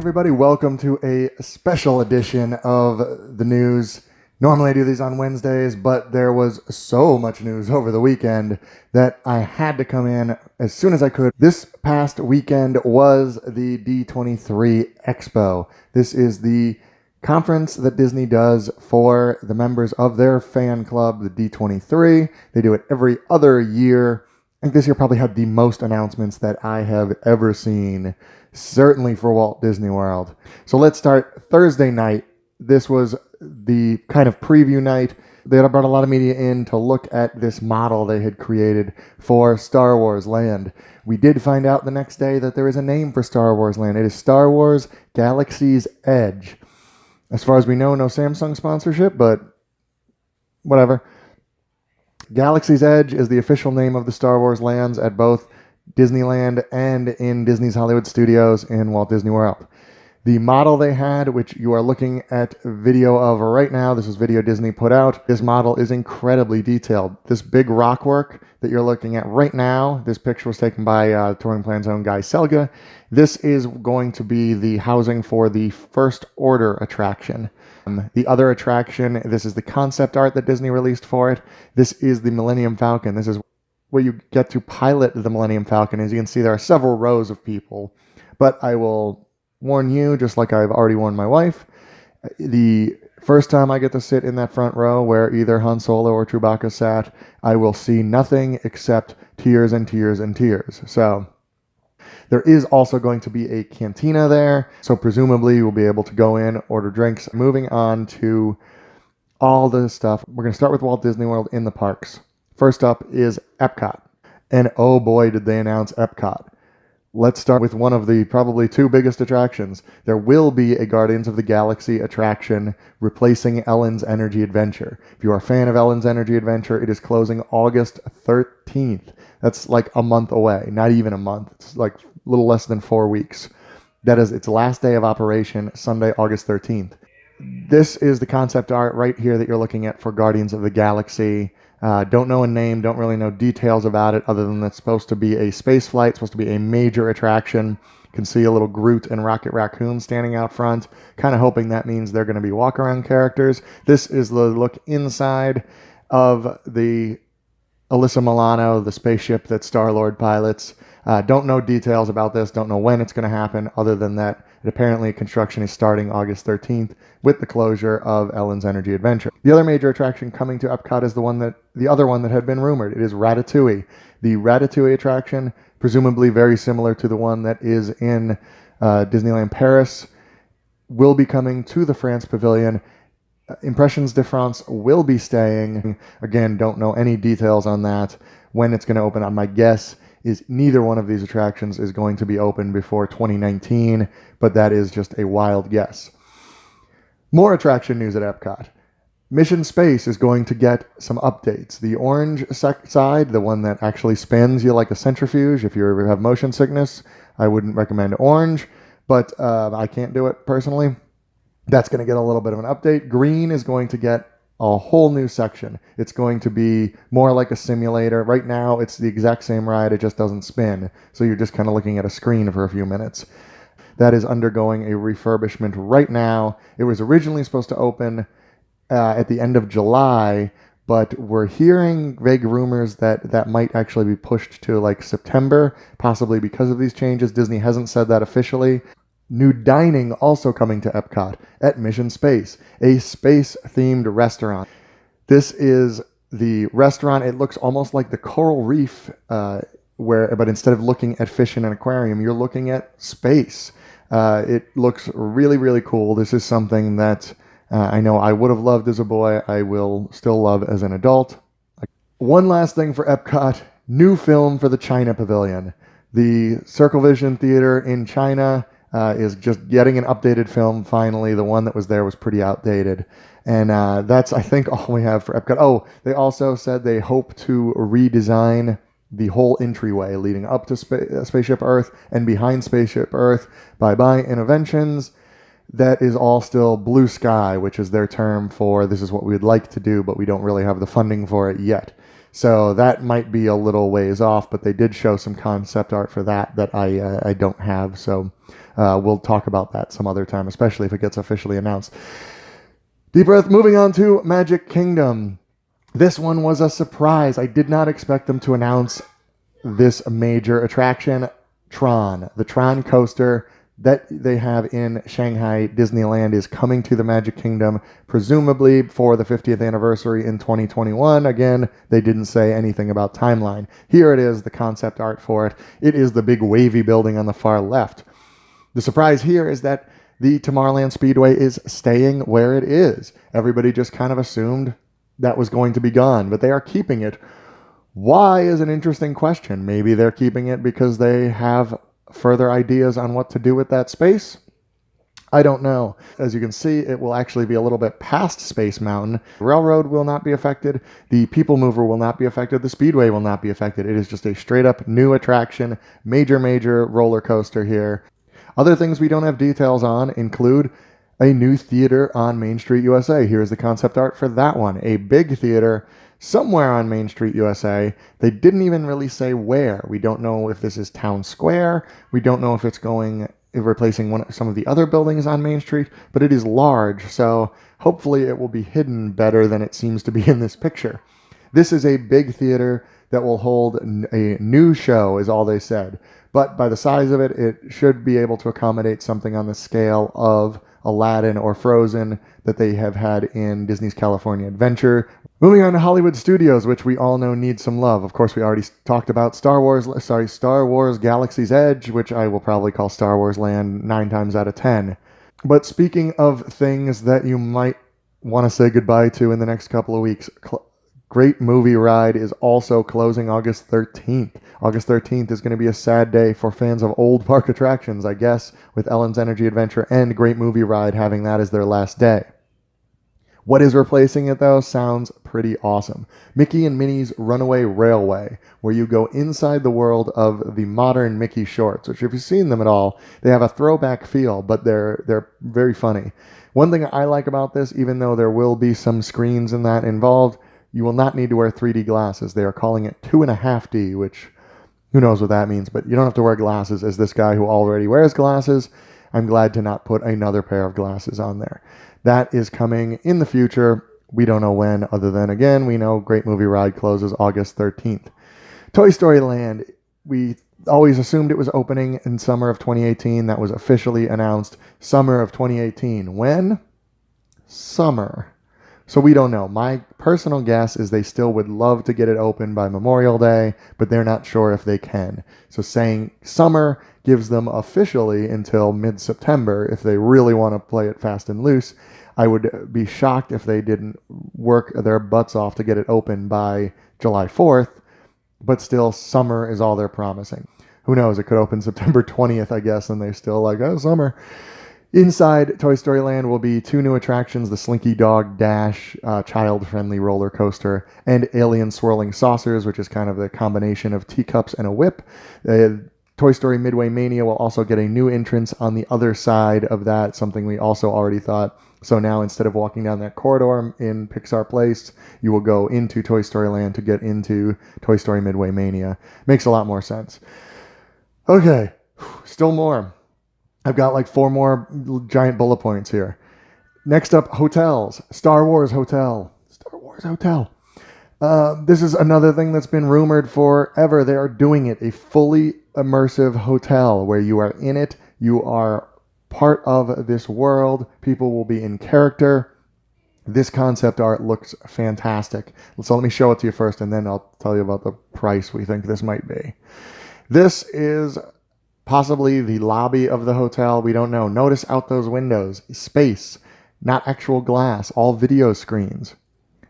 everybody, welcome to a special edition of the news. Normally I do these on Wednesdays, but there was so much news over the weekend that I had to come in as soon as I could. This past weekend was the D23 Expo. This is the conference that Disney does for the members of their fan club, the D23. They do it every other year. I think this year probably had the most announcements that I have ever seen, certainly for Walt Disney World. So let's start Thursday night. This was the kind of preview night. They had brought a lot of media in to look at this model they had created for Star Wars Land. We did find out the next day that there is a name for Star Wars Land. It is Star Wars Galaxy's Edge. As far as we know, no Samsung sponsorship, but whatever. Galaxy's Edge is the official name of the Star Wars lands at both Disneyland and in Disney's Hollywood Studios in Walt Disney World. The model they had, which you are looking at video of right now, this is video Disney put out. This model is incredibly detailed. This big rock work that you're looking at right now, this picture was taken by Touring Plan's own Guy Selga. This is going to be the housing for the First Order attraction. The other attraction, this is the concept art that Disney released for it. This is the Millennium Falcon. This is where you get to pilot the Millennium Falcon. As you can see, there are several rows of people. But I will warn you, just like I've already warned my wife, the first time I get to sit in that front row where either Han Solo or Chewbacca sat, I will see nothing except tears and tears and tears. So there is also going to be a cantina there, so presumably you'll be able to go in, order drinks. Moving on to all the stuff. We're going to start with Walt Disney World in the parks. First up is Epcot. And oh boy, did they announce Epcot. Let's start with one of the probably two biggest attractions. There will be a Guardians of the Galaxy attraction replacing Ellen's Energy Adventure. If you are a fan of Ellen's Energy Adventure, it is closing August 13th. That's like a month away. Not even a month. It's like a little less than 4 weeks. That is its last day of operation, Sunday, August 13th. This is the concept art right here that you're looking at for Guardians of the Galaxy. Don't know a name, don't really know details about it other than it's supposed to be a space flight, supposed to be a major attraction. You can see a little Groot and Rocket Raccoon standing out front, kind of hoping that means they're going to be walk-around characters. This is the look inside of the Alyssa Milano, the spaceship that Star-Lord pilots. Don't know details about this, don't know when it's going to happen, other than that apparently construction is starting August 13th with the closure of Ellen's Energy Adventure. The other major attraction coming to Epcot is the other one that had been rumored. It is Ratatouille. The Ratatouille attraction, presumably very similar to the one that is in Disneyland Paris, will be coming to the France Pavilion. Impressions de France will be staying. Again, don't know any details on that. When it's going to open, my guess is neither one of these attractions is going to be open before 2019, but that is just a wild guess. More attraction news at Epcot. Mission Space is going to get some updates. The orange side, the one that actually spins you like a centrifuge, if you ever have motion sickness, I wouldn't recommend orange, but I can't do it personally. That's going to get a little bit of an update. Green is going to get a whole new section. It's going to be more like a simulator. Right now, it's the exact same ride, it just doesn't spin. So you're just kind of looking at a screen for a few minutes. That is undergoing a refurbishment right now. It was originally supposed to open at the end of July, but we're hearing vague rumors that that might actually be pushed to like September, possibly because of these changes. Disney hasn't said that officially. New dining also coming to Epcot at Mission Space, a space-themed restaurant. This is the restaurant. It looks almost like the Coral Reef, but instead of looking at fish in an aquarium, you're looking at space. It looks really, really cool. This is something that I know I would have loved as a boy. I will still love as an adult. One last thing for Epcot, new film for the China Pavilion. The Circle Vision Theater in China is just getting an updated film finally. The one that was there was pretty outdated. And that's, I think, all we have for Epcot. Oh, they also said they hope to redesign the whole entryway leading up to Spaceship Earth and behind Spaceship Earth by Interventions. That is all still blue sky, which is their term for this is what we would like to do, but we don't really have the funding for it yet. So that might be a little ways off, but they did show some concept art for that I don't have. So We'll talk about that some other time, especially if it gets officially announced. Deep breath. Moving on to Magic Kingdom. This one was a surprise. I did not expect them to announce this major attraction, Tron. The Tron coaster that they have in Shanghai Disneyland is coming to the Magic Kingdom, presumably for the 50th anniversary in 2021. Again, they didn't say anything about timeline. Here it is, the concept art for it. It is the big wavy building on the far left. The surprise here is that the Tomorrowland Speedway is staying where it is. Everybody just kind of assumed that was going to be gone, but they are keeping it. Why is an interesting question. Maybe they're keeping it because they have further ideas on what to do with that space. I don't know. As you can see, it will actually be a little bit past Space Mountain. The railroad will not be affected. The People Mover will not be affected. The Speedway will not be affected. It is just a straight up new attraction, major roller coaster here. Other things we don't have details on include a new theater on Main Street, USA. Here's the concept art for that one. A big theater somewhere on Main Street, USA. They didn't even really say where. We don't know if this is Town Square. We don't know if it's replacing some of the other buildings on Main Street, but it is large, so hopefully it will be hidden better than it seems to be in this picture. This is a big theater that will hold a new show, is all they said. But by the size of it, it should be able to accommodate something on the scale of Aladdin or Frozen that they have had in Disney's California Adventure. Moving on to Hollywood Studios, which we all know needs some love. Of course, we already talked about Star Wars Galaxy's Edge, which I will probably call Star Wars Land 9 times out of 10. But speaking of things that you might want to say goodbye to in the next couple of weeks, Great Movie Ride is also closing August 13th. August 13th is going to be a sad day for fans of old park attractions, I guess, with Ellen's Energy Adventure and Great Movie Ride having that as their last day. What is replacing it, though, sounds pretty awesome. Mickey and Minnie's Runaway Railway, where you go inside the world of the modern Mickey shorts, which if you've seen them at all, they have a throwback feel, but they're very funny. One thing I like about this, even though there will be some screens in that involved, you will not need to wear 3D glasses. They are calling it 2.5D, which who knows what that means, but you don't have to wear glasses. As this guy who already wears glasses, I'm glad to not put another pair of glasses on there. That is coming in the future. We don't know when, other than, again, we know Great Movie Ride closes August 13th. Toy Story Land, we always assumed it was opening in summer of 2018. That was officially announced summer of 2018. When? Summer. So we don't know. My personal guess is they still would love to get it open by Memorial Day, but they're not sure if they can. So saying summer gives them officially until mid-September if they really want to play it fast and loose. I would be shocked if they didn't work their butts off to get it open by July 4th, but still summer is all they're promising. Who knows? It could open September 20th, I guess, and they're still like, oh, summer. Inside Toy Story Land will be 2 new attractions, the Slinky Dog Dash child-friendly roller coaster, and Alien Swirling Saucers, which is kind of the combination of teacups and a whip. Toy Story Midway Mania will also get a new entrance on the other side of that, something we also already thought. So now instead of walking down that corridor in Pixar Place, you will go into Toy Story Land to get into Toy Story Midway Mania. Makes a lot more sense. Okay, still more. I've got like 4 more giant bullet points here. Next up, hotels. Star Wars Hotel. Star Wars Hotel. This is another thing that's been rumored forever. They are doing it. A fully immersive hotel where you are in it. You are part of this world. People will be in character. This concept art looks fantastic. So let me show it to you first, and then I'll tell you about the price we think this might be. This is possibly the lobby of the hotel. We don't know. Notice out those windows. Space, not actual glass, all video screens.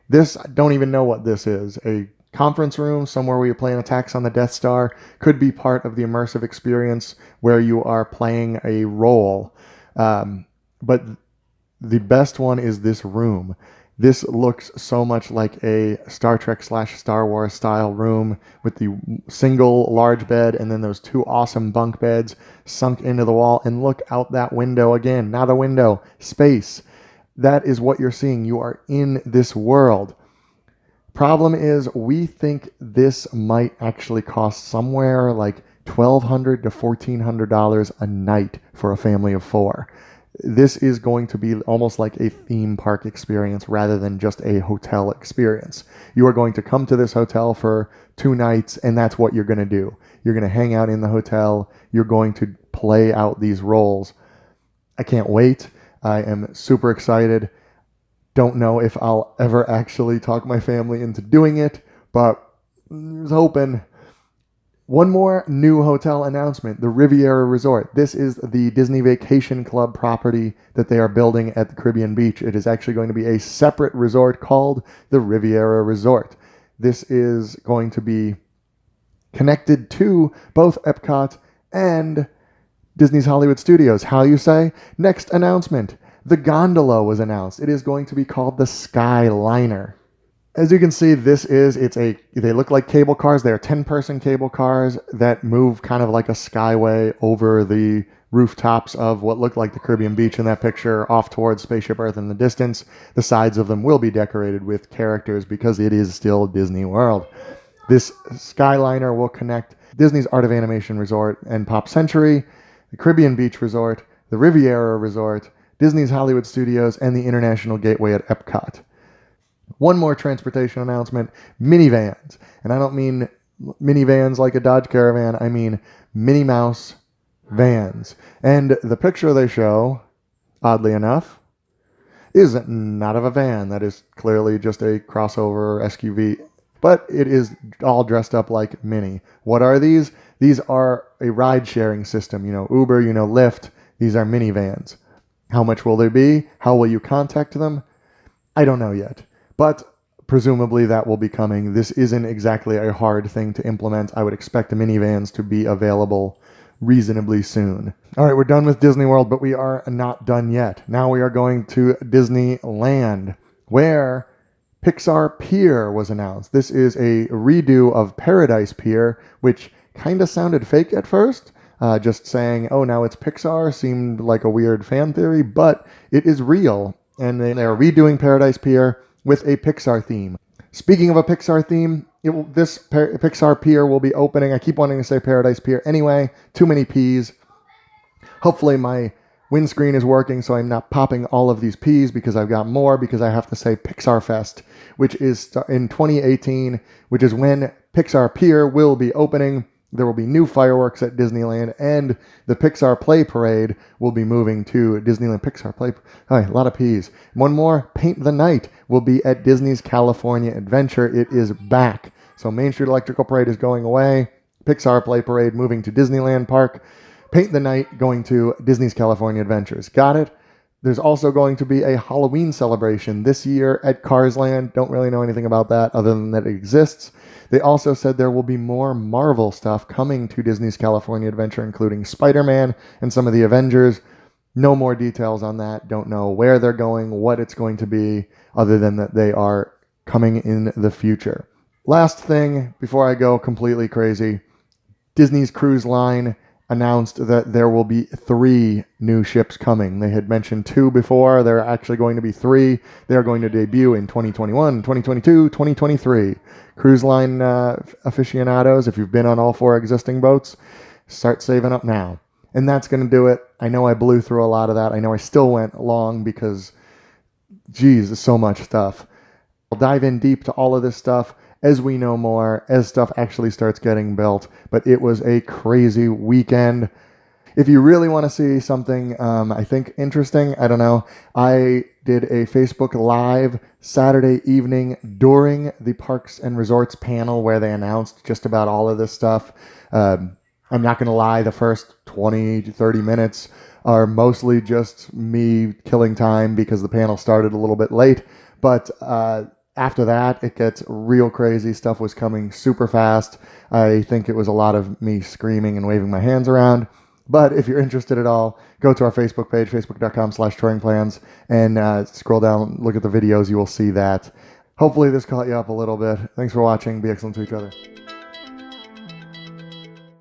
This, I don't even know what this is. A conference room, somewhere where you're playing attacks on the Death Star, could be part of the immersive experience where you are playing a role. But the best one is this room. This looks so much like a Star Trek / Star Wars style room with the single large bed and then those 2 awesome bunk beds sunk into the wall. And look out that window again. Not a window, space. That is what you're seeing. You are in this world. Problem is, we think this might actually cost somewhere like $1,200 to $1,400 a night for a family of 4. This is going to be almost like a theme park experience rather than just a hotel experience. You are going to come to this hotel for 2 nights, and that's what you're going to do. You're going to hang out in the hotel. You're going to play out these roles. I can't wait. I am super excited. Don't know if I'll ever actually talk my family into doing it, but I was hoping. One more new hotel announcement, the Riviera Resort. This is the Disney Vacation Club property that they are building at the Caribbean Beach. It is actually going to be a separate resort called the Riviera Resort. This is going to be connected to both Epcot and Disney's Hollywood Studios. How you say? Next announcement. The gondola was announced. It is going to be called the Skyliner. As you can see, they look like cable cars. They're 10-person cable cars that move kind of like a skyway over the rooftops of what looked like the Caribbean Beach in that picture off towards Spaceship Earth in the distance. The sides of them will be decorated with characters because it is still Disney World. This Skyliner will connect Disney's Art of Animation Resort and Pop Century, the Caribbean Beach Resort, the Riviera Resort, Disney's Hollywood Studios, and the International Gateway at Epcot. One more transportation announcement, minivans. And I don't mean minivans like a Dodge Caravan, I mean Minnie Mouse vans. And the picture they show, oddly enough, is not of a van. That is clearly just a crossover SUV. But it is all dressed up like Minnie. What are these? These are a ride-sharing system. You know, Uber, you know, Lyft. These are minivans. How much will they be? How will you contact them? I don't know yet. But presumably that will be coming. This isn't exactly a hard thing to implement. I would expect the minivans to be available reasonably soon. All right, we're done with Disney World, but we are not done yet. Now we are going to Disneyland, where Pixar Pier was announced. This is a redo of Paradise Pier, which kind of sounded fake at first. Just saying, oh, now it's Pixar seemed like a weird fan theory, but it is real. And they are redoing Paradise Pier with a Pixar theme. Speaking of a Pixar theme, Pixar Pier will be opening. I keep wanting to say Paradise Pier anyway. Too many P's. Hopefully my windscreen is working so I'm not popping all of these P's because I've got more because I have to say Pixar Fest, which is in 2018, which is when Pixar Pier will be opening. There will be new fireworks at Disneyland, and the Pixar Play Parade will be moving to Disneyland Pixar Play. A lot of P's. One more, Paint the Night will be at Disney's California Adventure. It is back. So Main Street Electrical Parade is going away. Pixar Play Parade moving to Disneyland Park. Paint the Night going to Disney's California Adventures. Got it? There's also going to be a Halloween celebration this year at Cars Land. Don't really know anything about that other than that it exists. They also said there will be more Marvel stuff coming to Disney's California Adventure, including Spider-Man and some of the Avengers. No more details on that. Don't know where they're going, what it's going to be, other than that they are coming in the future. Last thing, before I go completely crazy, Disney's Cruise Line announced that there will be 3 new ships coming. They had mentioned 2 before. There are actually going to be 3. They are going to debut in 2021, 2022, 2023. Cruise line aficionados, if you've been on all 4 existing boats, start saving up now. And that's going to do it. I know I blew through a lot of that. I know I still went long because, geez, there's so much stuff. I'll dive in deep to all of this stuff as we know more, as stuff actually starts getting built. But it was a crazy weekend. If you really want to see something, I think, interesting, I don't know, I did a Facebook Live Saturday evening during the Parks and Resorts panel where they announced just about all of this stuff. I'm not going to lie, the first 20 to 30 minutes are mostly just me killing time because the panel started a little bit late. But after that, it gets real crazy. Stuff was coming super fast. I think it was a lot of me screaming and waving my hands around. But if you're interested at all, go to our Facebook page, facebook.com/touringplans, and scroll down, look at the videos. You will see that. Hopefully this caught you up a little bit. Thanks for watching. Be excellent to each other.